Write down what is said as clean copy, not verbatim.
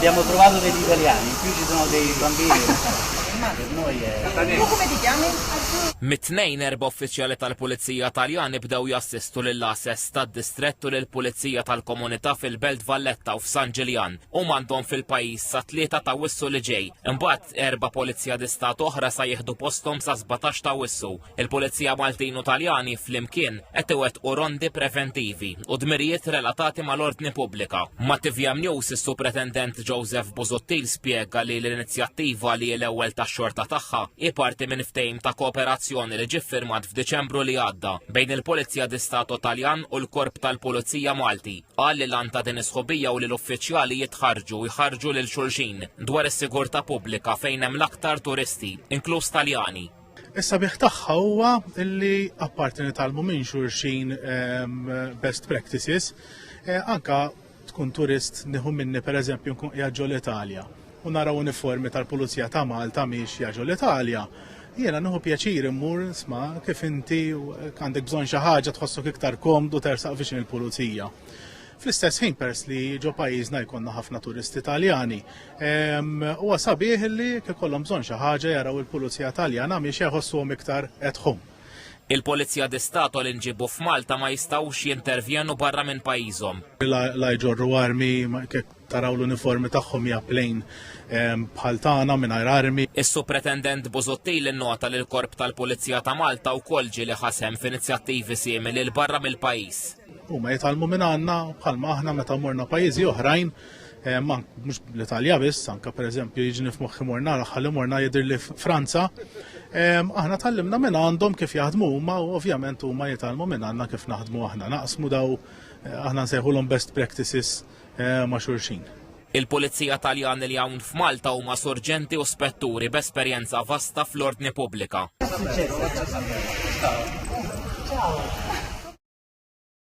Abbiamo trovato degli italiani, in più ci sono dei bambini. Per noi è... Tu come ti chiami? Mit-tnejn erba' uffiċjali tal-Pulizija Taljani bdew jassistu lill-assess tad-distrettu lill-Pulizija tal-Komunità fil-Belt Valletta u f'San Ġiljan u m'għandhom fil-pajjiż sa 3 ta' Wissu li ġej. Imbagħad 4 Pulizija di Stat oħra sa jieħdu posthom sa 17 ta' Wissu. Il-Pulizija Maltin u Taljani flimkien qed iwettqu rondi preventivi u dmirijiet relatati mal-ordni pubblika. Ma' TVM News is-Supretendent Joseph Busuttil spjega li l-inizjattiva li l-ewwel tax-xorta tagħha hi parti minn ftehim ta' kooperazzjoni li ġie ffirmat f'Diċembru li għadda bejn il-Pulizija di Stato Taljan u l-Korp tal-Pulizija Malti. Qal li l-għan ta' din is-sħubija u li l-uffiċjali jħarġu lil xulxin dwar is-sigurtà pubblika fejn hemm l-aktar turisti, inkluż Taljani. Is-sabiħ tagħha huwa li apparti nitalmu minn xulxin best practices, anka tkun turist nieħu minni pereżempju nkun qiegħed ġol Italja u naraw uniformi tal-Pulizija ta' Malta mhix ġol Italja. Jiena nieħu pjaċir immur isma' kif inti għandek bżonn xi ħaġa tħossok iktar komdu tersaq viċin il-pulizija. Fl-istess ħin peress li ġo pajjiżna jkollna ħafna turisti Taljani. Huwa sabiħ li kif ikollhom bżonn xi ħaġa jaraw il-Pulizija Taljana mhix jħossuhom iktar at home. Il-Pulizija di Stato li nġibu f'Malta ma jistgħux jintervjenu barra minn pajjiżhom. La jġorru armi kif taraw l-uniformi tagħhom hija plain bħal tagħna mingħajr armi. Is-Supretendent Busuttil innota li l-Korp tal-Pulizija ta' Malta wkoll ġie ħasem f'inizjattivi simili l barra mill-pajjiż. Huma jitalmu minn għandna bħalma aħna meta morna pajjiżi oħrajn, mhux l-Italja biss, anke pereżempju jiġini f'moħħi morna l-aħħar li morna jidher li Franza. Aħna tallimna minn għandhom kif jaħdmu huma u ovvjament huma jitalmu minn għandna kif naħdmu aħna. Naqsmu daw aħna nsejħulhom best practices ma' xulxin. Il-Pulizija Taljani li hawn f'Malta huma sorġenti u spetturi b'esperjenza vasta fl-ordni pubblika.